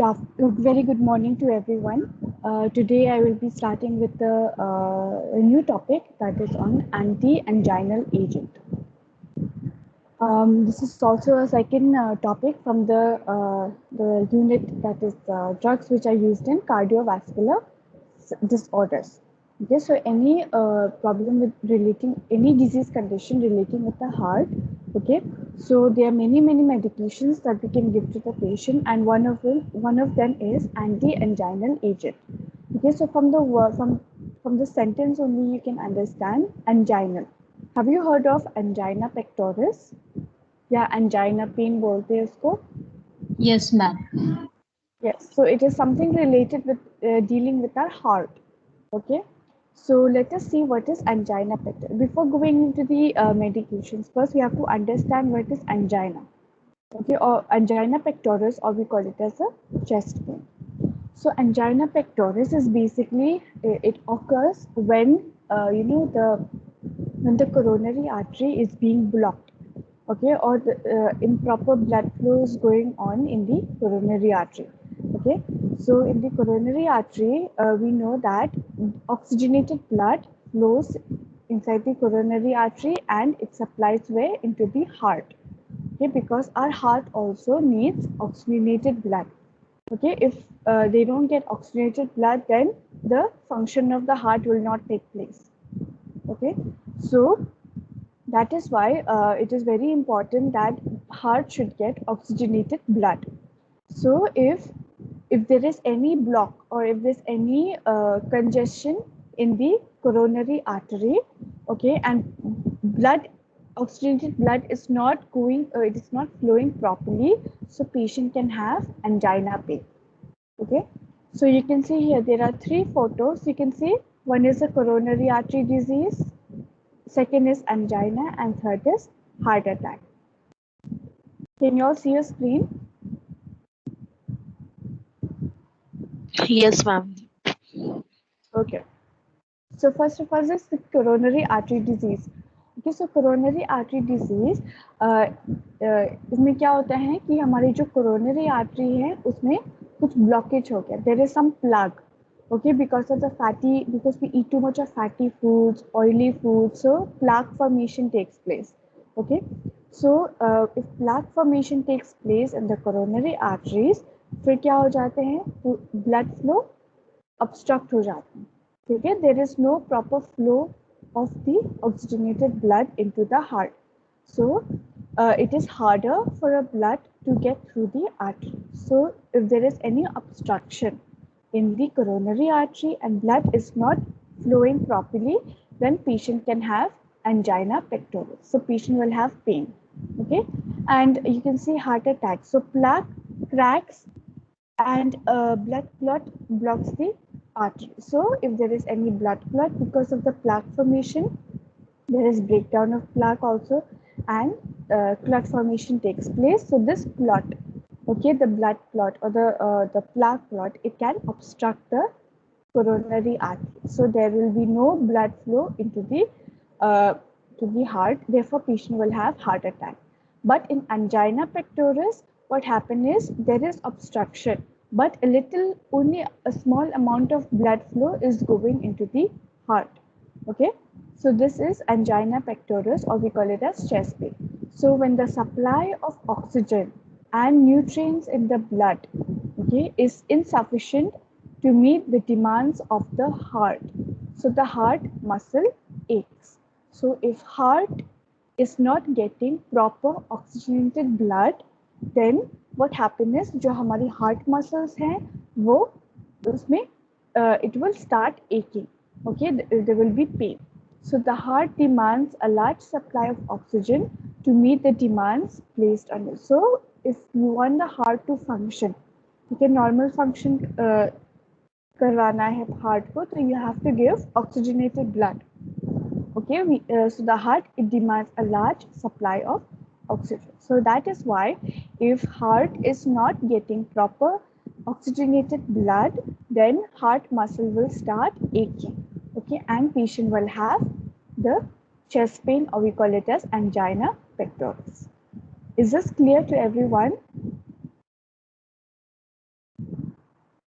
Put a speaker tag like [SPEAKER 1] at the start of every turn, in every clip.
[SPEAKER 1] Very good morning to everyone. Today I will be starting with a new topic that is on anti-anginal agent. This is also a second topic from the unit that is drugs which are used in cardiovascular disorders. Okay, so any problem with relating any disease condition relating with the heart. Okay, so there are many medications that we can give to the patient, and one of them is anti-anginal agent. Okay, so from the sentence only you can understand anginal. Have you heard of angina pectoris? या angina pain बोलते हैं उसको.
[SPEAKER 2] Yes, ma'am.
[SPEAKER 1] Yes, so it is something related with dealing with our heart. Okay, so let us see what is angina pectoris. Before going into the medications, first we have to understand what is angina. Okay, or angina pectoris, or we call it as a chest pain. So angina pectoris is basically it occurs when when the coronary artery is being blocked. Okay, or the improper blood flow is going on in the coronary artery. Okay, so in the coronary artery, we know that oxygenated blood flows inside the coronary artery and it supplies way into the heart. Okay, because our heart also needs oxygenated blood. Okay, if they don't get oxygenated blood, then the function of the heart will not take place. Okay, so that is why it is very important that heart should get oxygenated blood. So if there is any block or if there's any congestion in the coronary artery, okay, and oxygenated blood is not going, it is not flowing properly, so patient can have angina pain. Okay, so you can see here there are three photos. You can see one is a coronary artery disease, second is angina, and third is heart attack. Can you all see your screen?
[SPEAKER 2] Yes, ma'am.
[SPEAKER 1] Okay. So first of all is the coronary artery disease. Okay, so coronary artery disease इसमें क्या होता है कि हमारी जो coronary artery है उसमें कुछ blockage हो गया. There is some plug. Okay, because we eat too much of fatty foods, oily foods, so plaque formation takes place. Okay, so if plaque formation takes place in the coronary arteries, फिर क्या हो जाते हैं? Blood flow obstruct हो जाते हैं. Okay, there is no proper flow of the oxygenated blood into the heart. So it is harder for a blood to get through the artery. So if there is any obstruction in the coronary artery and blood is not flowing properly, then patient can have angina pectoris. So patient will have pain. Okay, and you can see heart attack. So plaque cracks and blood clot blocks the artery. So if there is any blood clot because of the plaque formation, there is breakdown of plaque also, and clot formation takes place. So this clot, okay, the blood clot or the plaque clot, it can obstruct the coronary artery. So there will be no blood flow into the to the heart. Therefore, patient will have heart attack. But in angina pectoris, what happens is there is obstruction, but only a small amount of blood flow is going into the heart. Okay, so this is angina pectoris, or we call it as chest pain. So when the supply of oxygen and nutrients in the blood, okay, is insufficient to meet the demands of the heart, so the heart muscle aches. So if heart is not getting proper oxygenated blood, then what happens is जो हमारी heart muscles हैं वो उसमें it will start aching. Okay, there will be pain. So the heart demands a large supply of oxygen to meet the demands placed on it. So if you want the heart to function, okay, normal function करवाना है heart को, तो you have to give oxygenated blood. Okay, so the heart, it demands a large supply of oxygen. So that is why if heart is not getting proper oxygenated blood, then heart muscle will start aching. Okay, and patient will have the chest pain, or we call it as angina pectoris. Is this clear to everyone?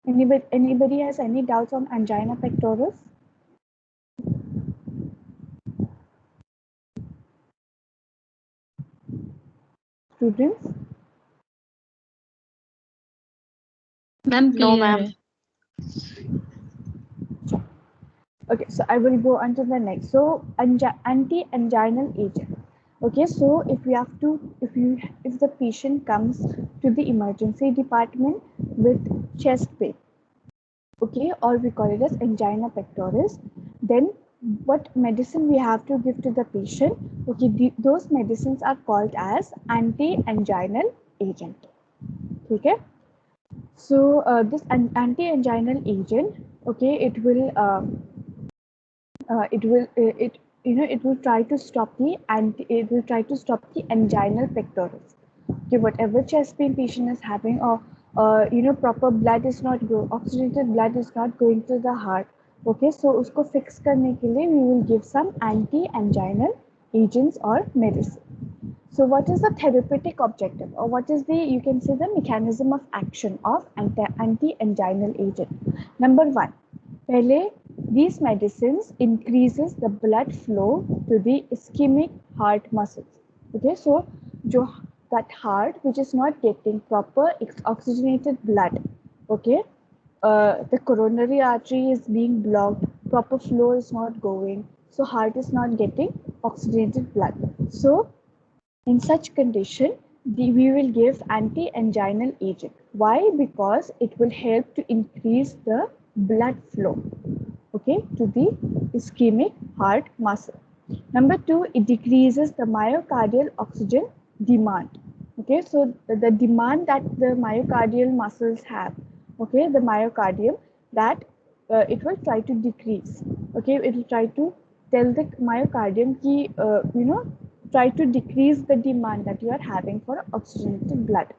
[SPEAKER 1] Anybody has any doubts on angina pectoris? Students?
[SPEAKER 2] Ma'am,
[SPEAKER 3] No,
[SPEAKER 2] clear
[SPEAKER 3] ma'am.
[SPEAKER 2] है.
[SPEAKER 1] Okay, so I will go on to the next. So anti-anginal agent. Okay, so if the patient comes to the emergency department with chest pain, okay, or we call it as angina pectoris, then what medicine we have to give to the patient? Okay, those medicines are called as anti-anginal agent. Okay, so this anti-anginal agent, okay, it will it you know it will try to stop the anginal pectoris. Okay, whatever chest pain patient is having, or proper blood is not oxygenated blood is not going to the heart. Okay, so usko fix karne ke liye we will give some anti anginal agents or medicine. So what is the therapeutic objective, or what is the, you can say, the mechanism of action of anti anginal agent? Number one, pehle, these medicines increases the blood flow to the ischemic heart muscles. Okay, so jo that heart which is not getting proper oxygenated blood, okay, the coronary artery is being blocked, proper flow is not going, so heart is not getting oxygenated blood. So in such condition, we will give anti-anginal agent. Why? Because it will help to increase the blood flow, okay, to the ischemic heart muscle. Number two, it decreases the myocardial oxygen demand. Okay, so the demand that the myocardial muscles have, okay, the myocardium, that it will try to decrease. Okay, it will try to tell the myocardium ki, try to decrease the demand that you are having for oxygenated blood.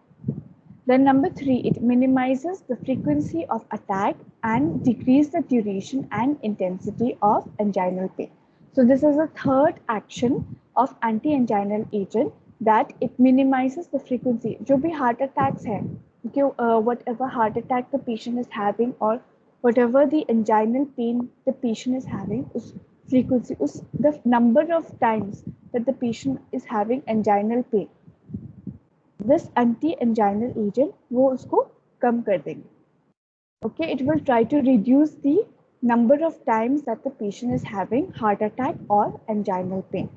[SPEAKER 1] Then number three, it minimizes the frequency of attack and decrease the duration and intensity of anginal pain. So this is the third action of anti-anginal agent, that it minimizes the frequency. जो भी heart attacks है, whatever heart attack the patient is having, or whatever the anginal pain the patient is having, उस frequency, the number of times that the patient is having anginal pain, this anti-anginal agent वो उसको कम कर देंगे. Okay, it will try to reduce the number of times that the patient is having heart attack or anginal pain,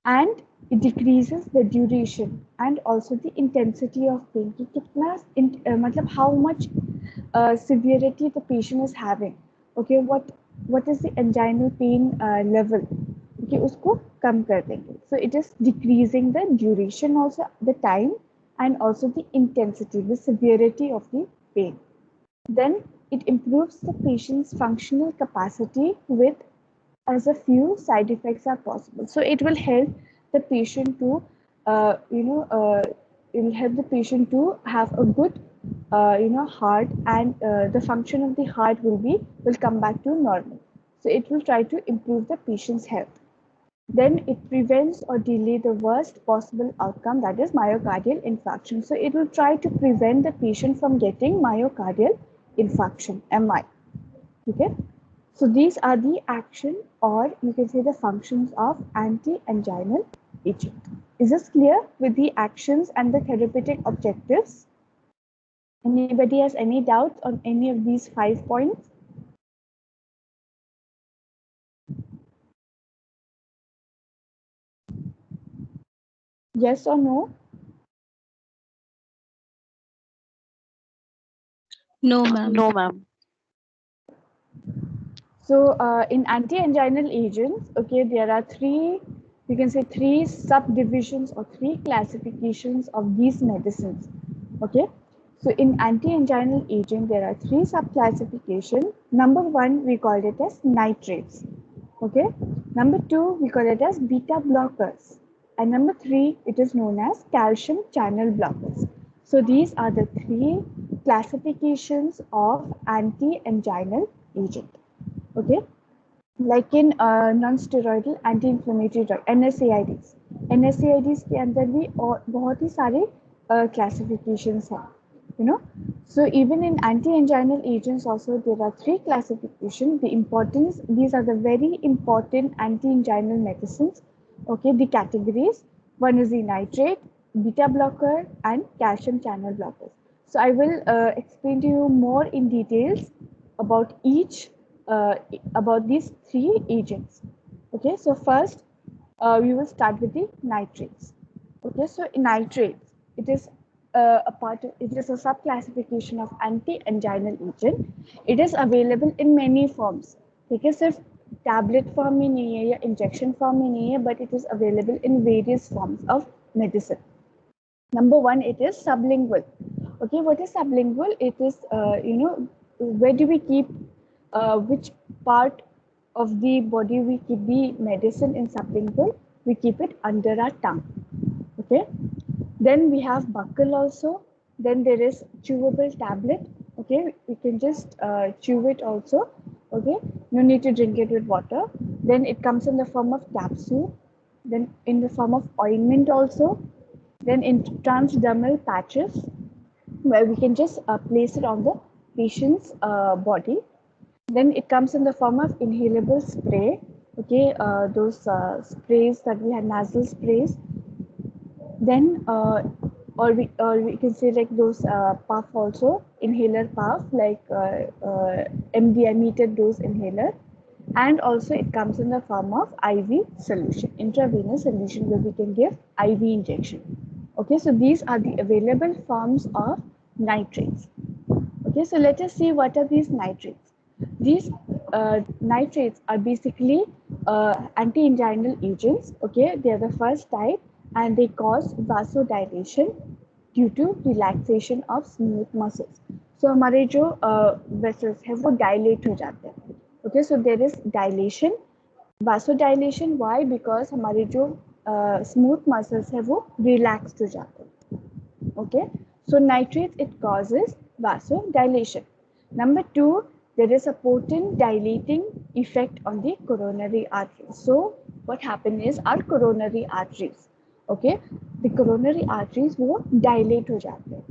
[SPEAKER 1] and it decreases the duration and also the intensity of pain, कि कितना मतलब how much severity the patient is having. Okay, what is the anginal pain level, okay, उसको कम कर देंगे. So it is decreasing the duration, also the time, and also the intensity, the severity of the pain. Then it improves the patient's functional capacity with as a few side effects are possible. So it will help the patient to, it will help the patient to have a good, heart, and the function of the heart will come back to normal. So it will try to improve the patient's health. Then it prevents or delay the worst possible outcome, that is myocardial infarction. So it will try to prevent the patient from getting myocardial infarction, MI. Okay. So these are the action, or you can say the functions of anti-anginal agent. Is this clear with the actions and the therapeutic objectives? Anybody has any doubts on any of these 5 points? Yes or no?
[SPEAKER 2] No, ma'am.
[SPEAKER 3] No, ma'am.
[SPEAKER 1] So in anti-anginal agents, okay, there are three, you can say three subdivisions or three classifications of these medicines. Okay, so in anti-anginal agent, there are three sub-classification. Number one, we call it as nitrates. Okay, number two, we call it as beta blockers, and number three, it is known as calcium channel blockers. So these are the three classifications of anti-anginal agent. Okay, like in non-steroidal anti-inflammatory drug, NSAIDs के अंदर भी और बहुत ही सारे classifications हैं. you know. So even in anti-anginal agents also there are three classifications. The importance, these are the very important anti-anginal medicines. Okay, the categories, one is the nitrate, beta blocker and calcium channel blockers. So I will explain to you more in details about each about these three agents. Okay, so first we will start with the nitrates. Okay, so in nitrates, it is it is a subclassification of anti-anginal agent. It is available in many forms. ठीक है, सिर्फ tablet form में नहीं है या injection form में नहीं है, but it is available in various forms of medicine. Number one, it is sublingual. Okay, what is sublingual? It is, where do we keep, which part of the body we keep the medicine in sublingual? We keep it under our tongue. Okay, then we have buccal also. Then there is chewable tablet. Okay, we can just chew it also. Okay, no need to drink it with water. Then it comes in the form of capsule. Then in the form of ointment also. Then in transdermal patches, where we can just place it on the patient's body. Then it comes in the form of inhalable spray. Okay, those sprays that we have, nasal sprays. Then or we can say like those puff also, inhaler puff, like MDI, metered dose inhaler. And also it comes in the form of IV solution, intravenous solution, where we can give IV injection. Okay, so these are the available forms of nitrates. Okay, so let us see what are these nitrates. These nitrates are basically anti-anginal agents. Okay, they are the first type and they cause vasodilation due to relaxation of smooth muscles. So हमारे जो vessels है वो dilate हो जाते हैं. Okay, so there is dilation, vasodilation. Why? Because हमारे जो smooth muscles है वो relaxed हो जाते हैं. Okay, so nitrates, it causes vasodilation. Number two, there is a potent dilating effect on the coronary arteries. So what happens is our coronary arteries, okay, the coronary arteries वो dilate हो जाते हैं.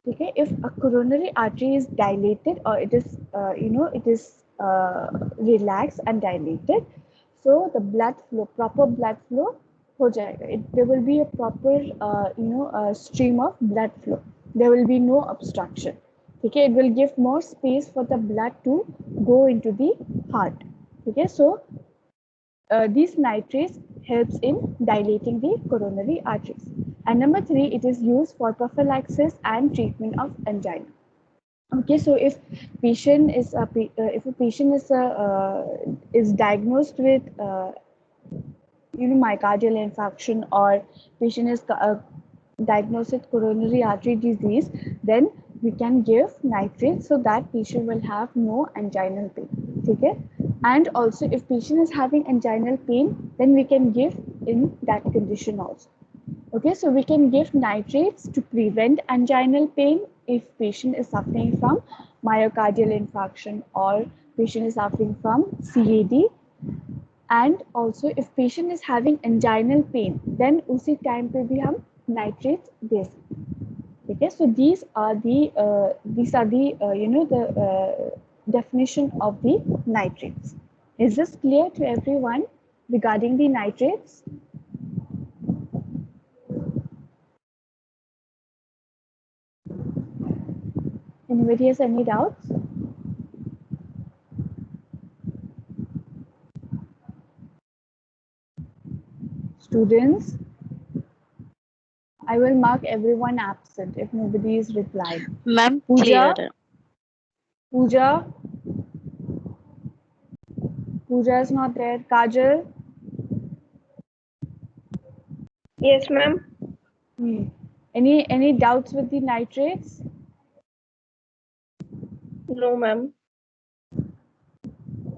[SPEAKER 1] ठीक है, if a coronary artery is dilated or it is it is relaxed and dilated, so the blood flow, proper blood flow हो जाएगा. There will be a proper stream of blood flow. There will be no obstruction. Okay, it will give more space for the blood to go into the heart. Okay, so these nitrates helps in dilating the coronary arteries. And number three, it is used for prophylaxis and treatment of angina. Okay, so if patient is if a patient is diagnosed with myocardial infarction, or patient is diagnosed with coronary artery disease, then we can give nitrates so that patient will have no anginal pain. Okay, and also if patient is having anginal pain, then we can give in that condition also. Okay, so we can give nitrates to prevent anginal pain if patient is suffering from myocardial infarction or patient is suffering from CAD. And also if patient is having anginal pain, then उसी time पे भी हम nitrates दे सकते हैं. ठीक है, so these are the definition of the nitrates. Is this clear to everyone regarding the nitrates? Anybody has any doubts? Students, I will mark everyone absent if nobody is replying.
[SPEAKER 2] Ma'am,
[SPEAKER 1] Pooja?
[SPEAKER 2] clear.
[SPEAKER 1] Pooja is not there. Kajal?
[SPEAKER 3] Yes, ma'am.
[SPEAKER 1] Any doubts with the nitrates?
[SPEAKER 3] No, ma'am.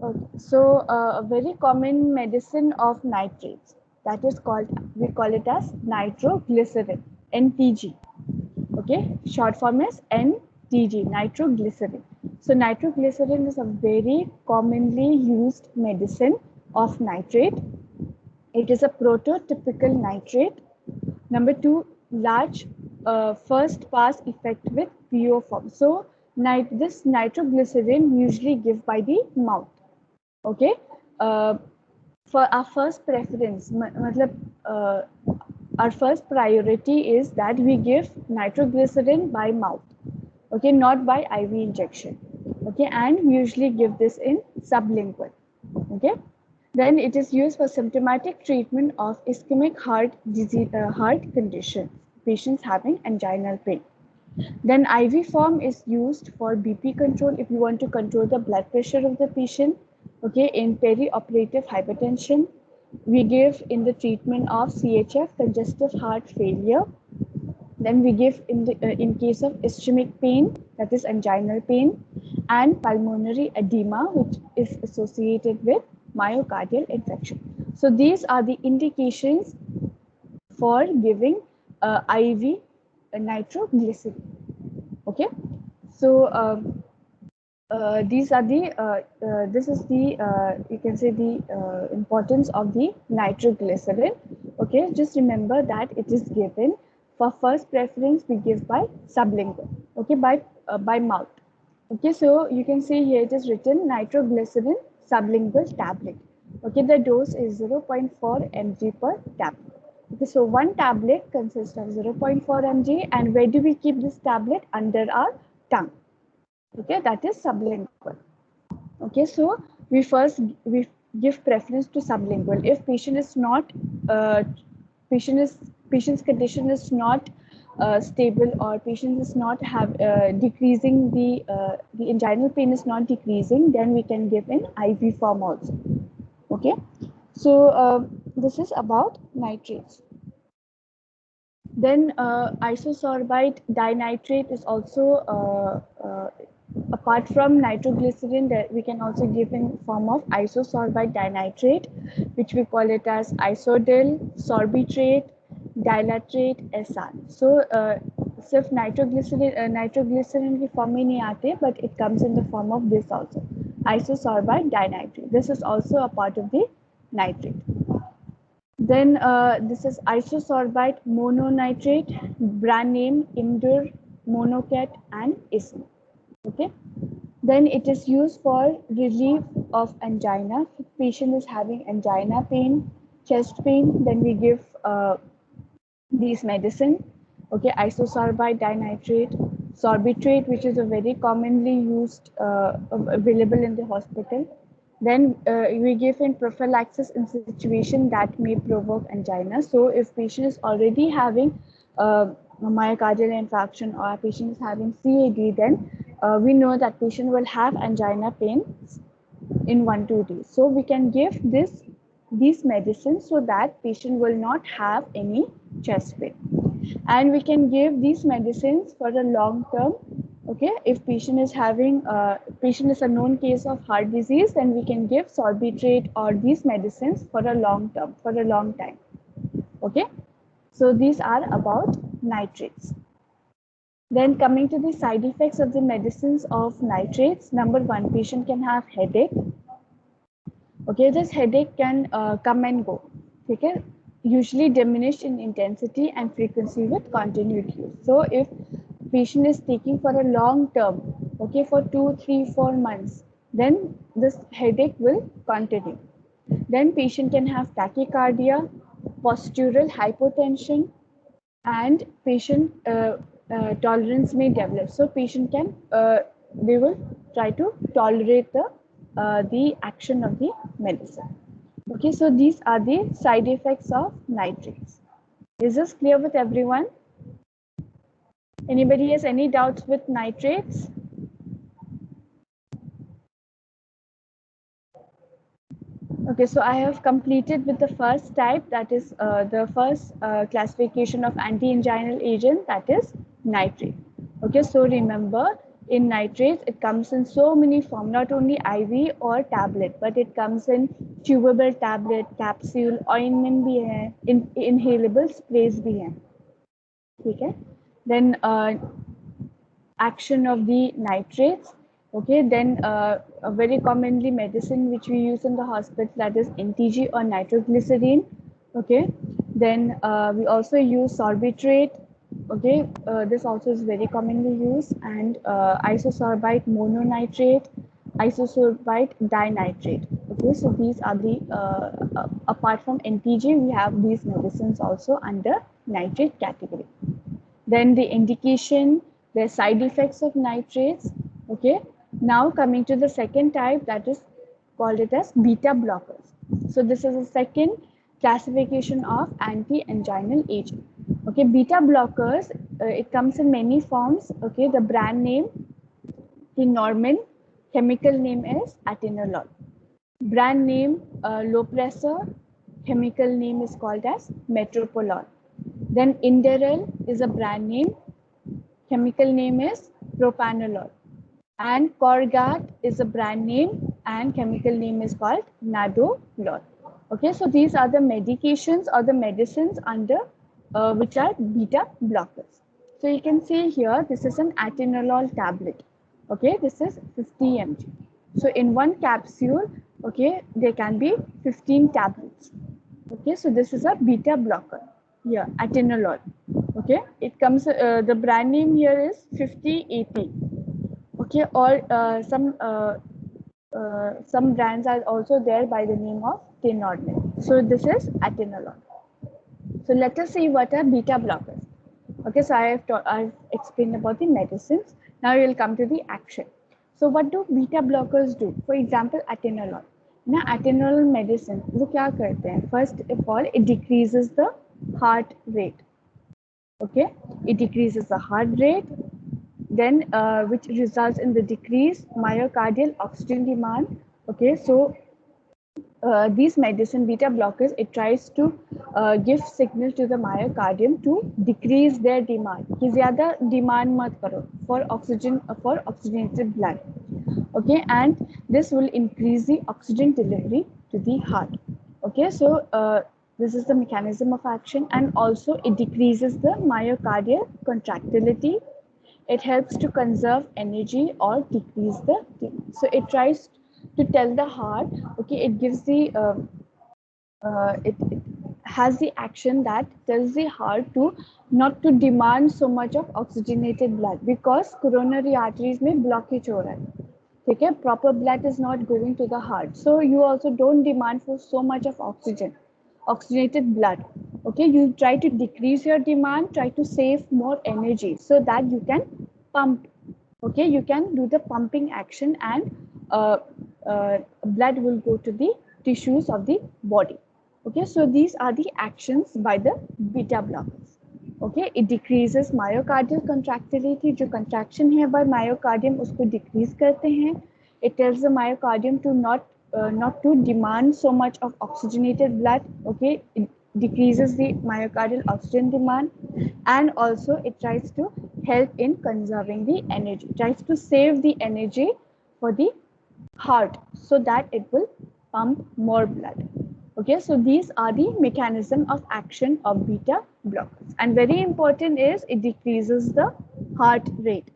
[SPEAKER 1] Okay. So a very common medicine of nitrates, that is called, we call it as nitroglycerin, NTG. Okay, short form is NTG, nitroglycerin. So nitroglycerin is a very commonly used medicine of nitrate. It is a prototypical nitrate. Number two, large first pass effect with PO form. So this nitroglycerin usually give by the mouth. Okay. For our first preference, our first priority is that we give nitroglycerin by mouth. Okay, not by IV injection. Okay, and we usually give this in sublingual. Okay, then it is used for symptomatic treatment of ischemic heart disease, heart condition, patients having anginal pain. Then IV form is used for BP control if you want to control the blood pressure of the patient. Okay, in perioperative hypertension, we give in the treatment of CHF, congestive heart failure. Then we give in case of ischemic pain, that is anginal pain, and pulmonary edema, which is associated with myocardial infarction. So these are the indications for giving IV nitroglycerin. Okay, so these are the this is the you can say the importance of the nitroglycerin. Okay, just remember that it is given for first preference we give by sublingual. Okay, by mouth. Okay, so you can see here it is written nitroglycerin sublingual tablet. Okay, the dose is 0.4 mg per tablet. Okay, so one tablet consists of 0.4 mg, and where do we keep this tablet? Under our tongue. Okay, that is sublingual. Okay, so we give preference to sublingual. If patient is not patient's condition is not stable, or patient is not have decreasing the inginal pain is not decreasing, then we can give in IV form also. Okay, so this is about nitrates. Then isosorbide dinitrate is also apart from nitroglycerin, that we can also give in form of isosorbide dinitrate, which we call it as isodil, sorbitrate, dilatrate, SR. So सिर्फ nitroglycerin की form में नहीं आते, but it comes in the form of this also, isosorbide dinitrate. This is also a part of the nitrate. Then this is isosorbide mononitrate, brand name Imdur, Monocat, and Ism. Okay. Then it is used for relief of angina. If patient is having angina pain, chest pain, then we give these medicine. Okay, isosorbide dinitrate, sorbitrate, which is a very commonly used available in the hospital. Then we give in prophylaxis in situation that may provoke angina. So if patient is already having myocardial infarction, or patient is having CAD, then we know that patient will have angina pain in 1-2 days. So we can give these medicines so that patient will not have any chest pain. And we can give these medicines for the long term. Okay, if patient is having patient is a known case of heart disease, then we can give sorbitrate or these medicines for a long term, for a long time. Okay, so these are about nitrates. Then coming to the side effects of the medicines of nitrates, number 1, patient can have headache. Okay, this headache can come and go. Okay, usually diminished in intensity and frequency with continued use. So if patient is taking for a long term, okay, for 2, 3, 4 months, then this headache will continue. Then patient can have tachycardia, postural hypotension, and patient tolerance may develop. So patient can they will try to tolerate the action of the medicine. Okay, so these are the side effects of nitrates. Is this clear with everyone? Anybody has any doubts with nitrates? Okay, so I have completed with the first type, that is the first classification of anti-anginal agent, that is nitrate. Okay, so remember, in nitrates, it comes in so many forms, not only IV or tablet, but it comes in chewable tablet, capsule, ointment bhi hai, inhalable sprays bhi hai. Okay, then action of the nitrates. Okay, then a very commonly medicine which we use in the hospital, that is NTG or nitroglycerin. Okay, then we also use sorbitrate. Okay, this also is very commonly used, and isosorbite mononitrate, isosorbite dinitrate. Okay, so these are the apart from NTG, we have these medicines also under nitrate category. Then the indication, the side effects of nitrates. Okay, now coming to the second type, that is called it as beta blockers. So this is the second classification of anti-anginal agent. Okay, beta blockers, it comes in many forms. Okay, the brand name, the Norman, chemical name is atenolol. Brand name, Lopressor, chemical name is called as metoprolol. Then Inderal is a brand name, chemical name is propanolol. And Corgat is a brand name and chemical name is called nadolol. Okay, so these are the medications or the medicines under which are beta blockers. So you can see here, this is an atenolol tablet. Okay, this is 50 mg. So in one capsule, okay, there can be 15 tablets. Okay, so this is a beta blocker. Here, atenolol. Okay, it comes, the brand name here is 50AP. Okay, or some brands are also there by the name of Tenormin. So this is atenolol. So let us see what are beta blockers. Okay, so I've explained about the medicines. Now we will come to the action. So what do beta blockers do? For example, atenolol. Now atenolol medicine, वो क्या करते हैं? First of all, it decreases the heart rate. Okay, it decreases the heart rate, then which results in the decreased myocardial oxygen demand. Okay, so these medicine beta blockers, it tries to give signal to the myocardium to decrease their demand, कि ज़्यादा demand मत करो for oxygen, for oxygenated blood. Okay, and this will increase the oxygen delivery to the heart. Okay, so this is the mechanism of action, and also it decreases the myocardial contractility. It helps to conserve energy or decrease the demand. So it tries to tell the heart, okay, it gives the it has the action that tells the heart to not to demand so much of oxygenated blood, because coronary arteries में blockage हो रहा है. ठीक है, proper blood is not going to the heart, so you also don't demand for so much of oxygenated blood. Okay, you try to decrease your demand, try to save more energy so that you can pump. Okay, you can do the pumping action, and blood will go to the tissues of the body. Okay, so these are the actions by the beta blockers. Okay, it decreases myocardial contractility. जो contraction है by myocardium उसको decrease करते हैं. It tells the myocardium to not to demand so much of oxygenated blood. Okay, it decreases the myocardial oxygen demand, and also it tries to help in conserving the energy, tries to save the energy for the heart so that it will pump more blood. Okay, so these are the mechanism of action of beta blockers, and very important is it decreases the heart rate.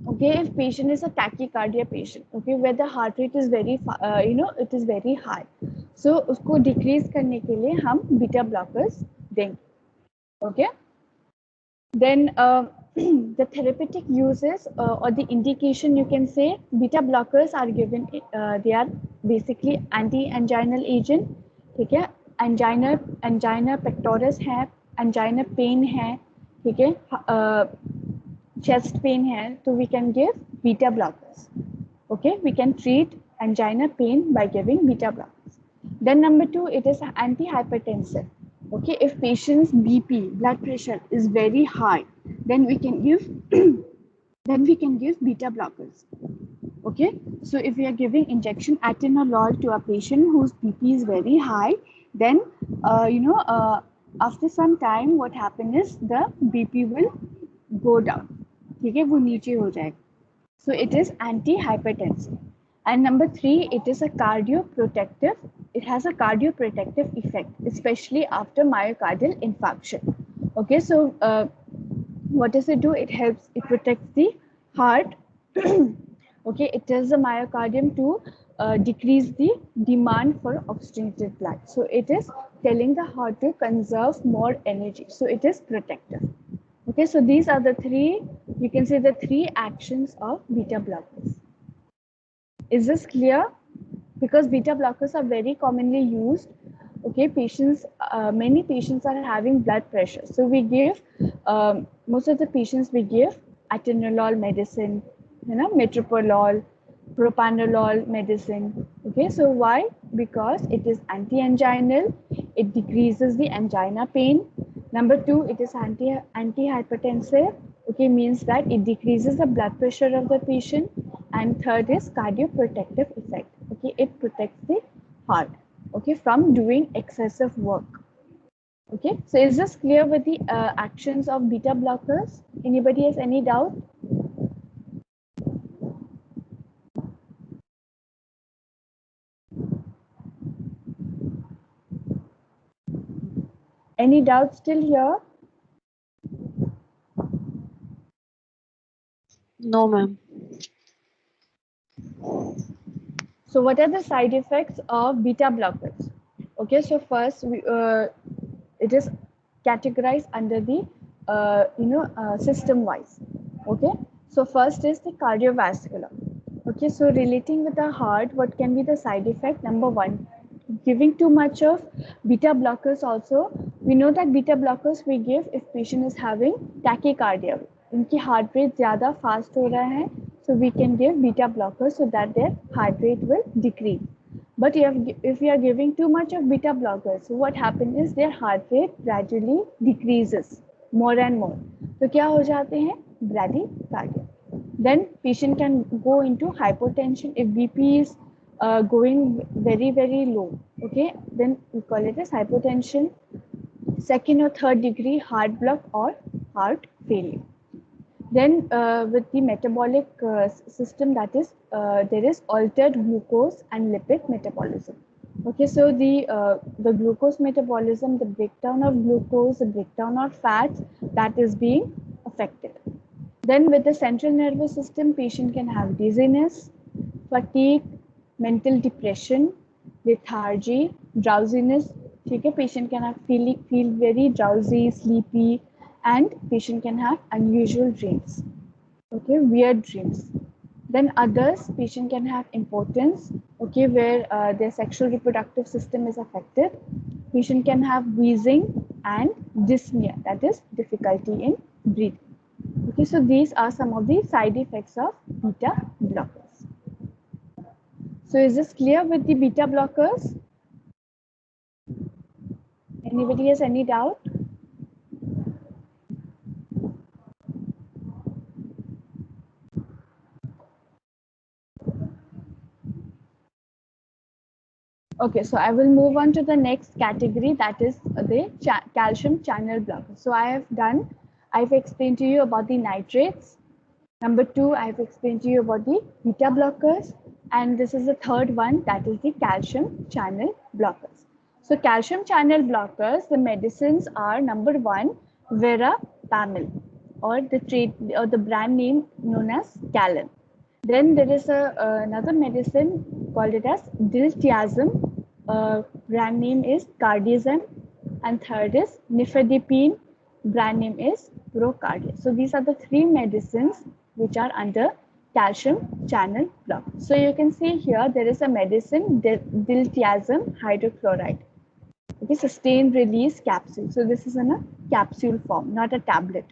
[SPEAKER 1] Okay, if patient is a tachycardia patient, okay, where the heart rate is very it is very high, so उसको decrease करने के लिए हम beta blockers देंगे. Okay, then the therapeutic uses or the indication, you can say beta blockers are given, they are basically anti-anginal agent. ठीक है, angina pectoris है, angina pain है, ठीक है, chest pain है, so we can give beta blockers. Okay, we can treat angina pain by giving beta blockers. Then number 2, it is antihypertensive. Okay, if patient's BP, blood pressure is very high, then we can give beta blockers. Okay, so if we are giving injection atenolol to a patient whose BP is very high, then after some time what happens is the BP will go down. ठीक है, वो नीचे हो जाएगा. So it is antihypertensive. And number 3, it is a cardioprotective. It has a cardioprotective effect, especially after myocardial infarction. Okay, so what does it do? It protects the heart. Okay, it tells the myocardium to decrease the demand for oxygenated blood. So it is telling the heart to conserve more energy. So it is protective. Okay, so these are the three, you can say the three actions of beta blockers. Is this clear? Because beta blockers are very commonly used. Okay, patients, many patients are having blood pressure. So we give, most of the patients we give atenolol medicine, metoprolol, propanolol medicine. Okay, so why? Because it is anti-anginal, it decreases the angina pain. Number two, it is anti-hypertensive. Okay, means that it decreases the blood pressure of the patient. And third is cardioprotective effect. Okay, it protects the heart, okay, from doing excessive work. Okay, so is this clear with the actions of beta blockers? Anybody has any doubt? Any doubt still here?
[SPEAKER 2] No, ma'am.
[SPEAKER 1] So what are the side effects of beta blockers? Okay, so first it is categorized under the system wise. Okay, so first is the cardiovascular. Okay, so relating with the heart, what can be the side effect? Number one, giving too much of beta blockers also. We know that beta blockers we give if patient is having tachycardia, उनकी heart rate ज़्यादा fast हो रहा है, so we can give beta blockers so that their heart rate will decrease. But if we are giving too much of beta blockers, so what happens is their heart rate gradually decreases more and more. तो क्या हो जाते हैं? Bradycardia. Then patient can go into hypotension if BP is going very low. Okay, then we call it as hypotension, second or third degree heart block or heart failure. Then with the metabolic system, that is there is altered glucose and lipid metabolism. Okay, so the glucose metabolism, the breakdown of glucose, the breakdown of fats, that is being affected. Then with the central nervous system, patient can have dizziness, fatigue, mental depression, lethargy, drowsiness. ठीक है, patient can have feel very drowsy, sleepy, and patient can have unusual dreams. Okay, weird dreams. Then others, patient can have impotence, okay, where their sexual reproductive system is affected. Patient can have wheezing and dyspnea, that is difficulty in breathing. Okay, so these are some of the side effects of beta blockers. So is this clear with the beta blockers? Anybody has any doubt? Okay, so I will move on to the next category, that is the calcium channel blockers. So I've explained to you about the nitrates. Number two, I've explained to you about the beta blockers. And this is the third one, that is the calcium channel blockers. So calcium channel blockers, the medicines are number one, Verapamil, or the brand name known as Calin. Then there is another medicine called it as diltiazem. Brand name is Cardizem, and third is Nifedipine. Brand name is Procardia. So these are the three medicines which are under calcium channel block. So you can see here there is a medicine diltiazem hydrochloride. Okay, sustained release capsule. So this is in a capsule form, not a tablet.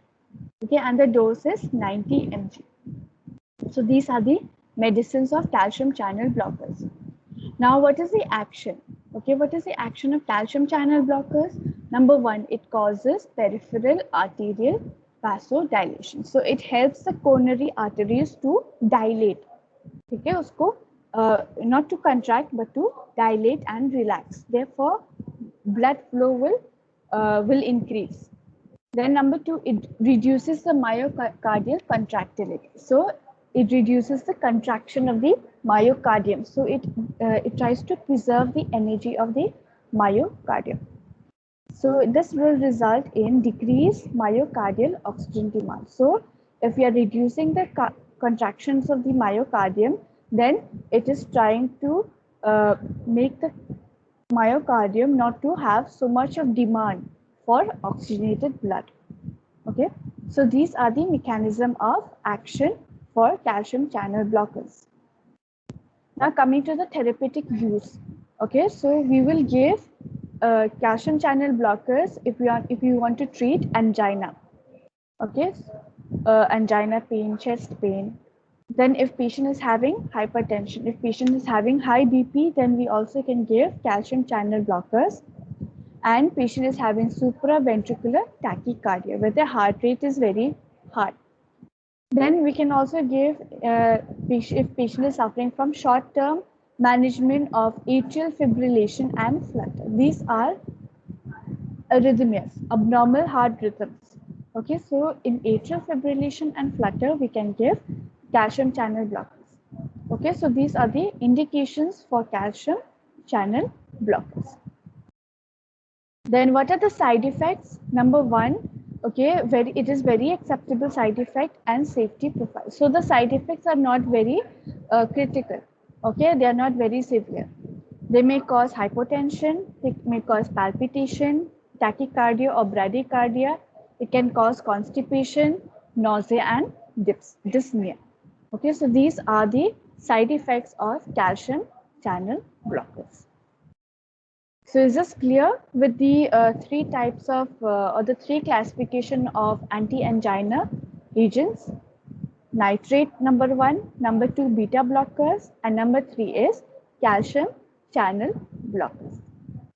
[SPEAKER 1] Okay, and the dose is 90 mg. So these are the medicines of calcium channel blockers. Now, what is the action? Okay, what is the action of calcium channel blockers? Number one, it causes peripheral arterial vasodilation. So it helps the coronary arteries to dilate. Okay, usko, not to contract but to dilate and relax. Therefore, blood flow will increase. Then number two, it reduces the myocardial contractility. So it reduces the contraction of the myocardium. So it tries to preserve the energy of the myocardium. So this will result in decreased myocardial oxygen demand. So if we are reducing the contractions of the myocardium, then it is trying to make the myocardium not to have so much of demand for oxygenated blood. Okay, So these are the mechanism of action for calcium channel blockers. Now coming to the therapeutic use. Okay, so we will give calcium channel blockers if you want to treat angina. Okay, angina pain, chest pain. Then if patient is having hypertension, if patient is having high BP, then we also can give calcium channel blockers. And patient is having supraventricular tachycardia, where the heart rate is very high. Then we can also give, if patient is suffering from short-term management of atrial fibrillation and flutter. These are arrhythmias, abnormal heart rhythms. Okay, so in atrial fibrillation and flutter, we can give calcium channel blockers. Okay, so these are the indications for calcium channel blockers. Then what are the side effects? Number one, okay, it is very acceptable side effect and safety profile. So the side effects are not very critical. Okay, they are not very severe. They may cause hypotension, they may cause palpitation, tachycardia or bradycardia. It can cause constipation, nausea and dyspnea. Okay, so these are the side effects of calcium channel blockers. So is this clear with the three types of or the three classification of anti-angina agents? Nitrate number 1, number 2 beta blockers, and number 3 is calcium channel blockers.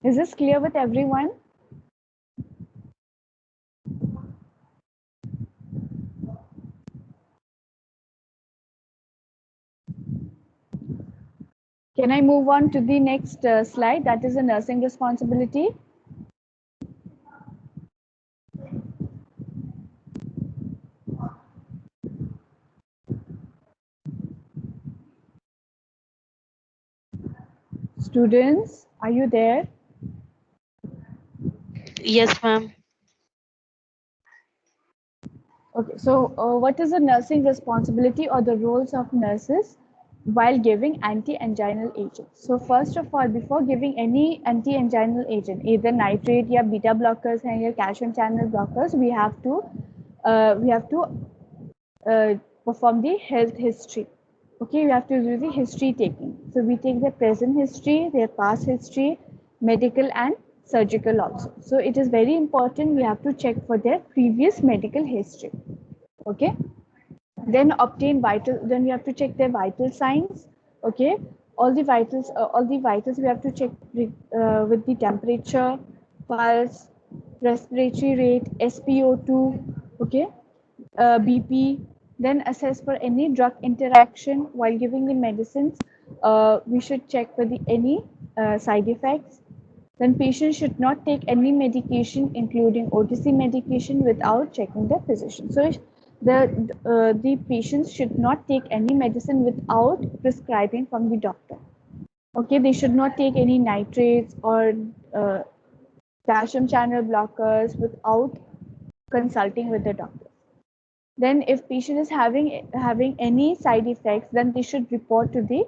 [SPEAKER 1] Is this clear with everyone? Can I move on to the next slide? That is a nursing responsibility. Students, are you there?
[SPEAKER 2] Yes, ma'am.
[SPEAKER 1] Okay, so what is the nursing responsibility or the roles of nurses while giving anti-anginal agents? So first of all, before giving any anti-anginal agent, either nitrate or beta blockers and calcium channel blockers, we have to perform the health history. Okay, we have to do the history taking. So we take their present history, their past history, medical and surgical also. So it is very important we have to check for their previous medical history. Okay, then obtain vital, then we have to check their vital signs. Okay, all the vitals we have to check with the temperature, pulse, respiratory rate, SpO2, okay, BP. Then assess for any drug interaction while giving the medicines. We should check for the any side effects. Then patients should not take any medication, including OTC medication, without checking the physician. So the patients should not take any medicine without prescribing from the doctor. Okay, they should not take any nitrates or calcium channel blockers without consulting with the doctor. Then if patient is having any side effects, then they should report to the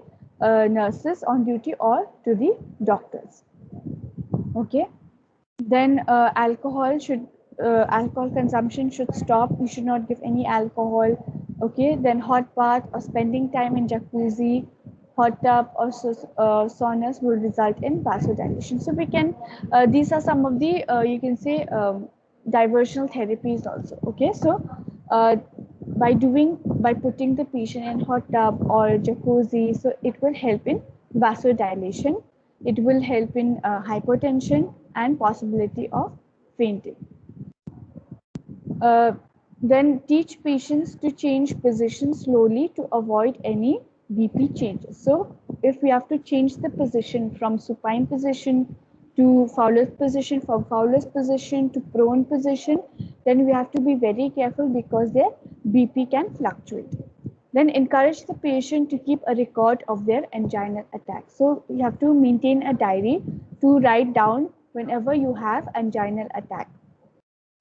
[SPEAKER 1] nurses on duty or to the doctors. Okay, then alcohol consumption should stop. You should not give any alcohol. Okay, then hot bath or spending time in jacuzzi, hot tub or saunas will result in vasodilation. So we can these are some of the you can say diversional therapies also. Okay, so uh, by putting the patient in hot tub or jacuzzi, so it will help in vasodilation. It will help in hypotension and possibility of fainting. Uh, then teach patients to change position slowly to avoid any BP changes. So if we have to change the position from supine position to Fowler's position, from Fowler's position to prone position, then we have to be very careful because their BP can fluctuate. Then encourage the patient to keep a record of their anginal attack. So you have to maintain a diary to write down whenever you have anginal attack.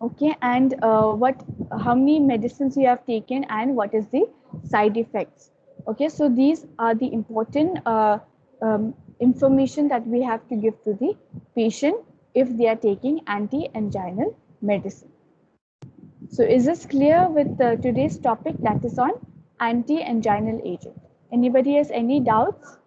[SPEAKER 1] Okay, and how many medicines you have taken and what is the side effects. Okay, so these are the important information that we have to give to the patient if they are taking anti-anginal medicine. So is this clear with today's topic, that is on anti-anginal agent? Anybody has any doubts?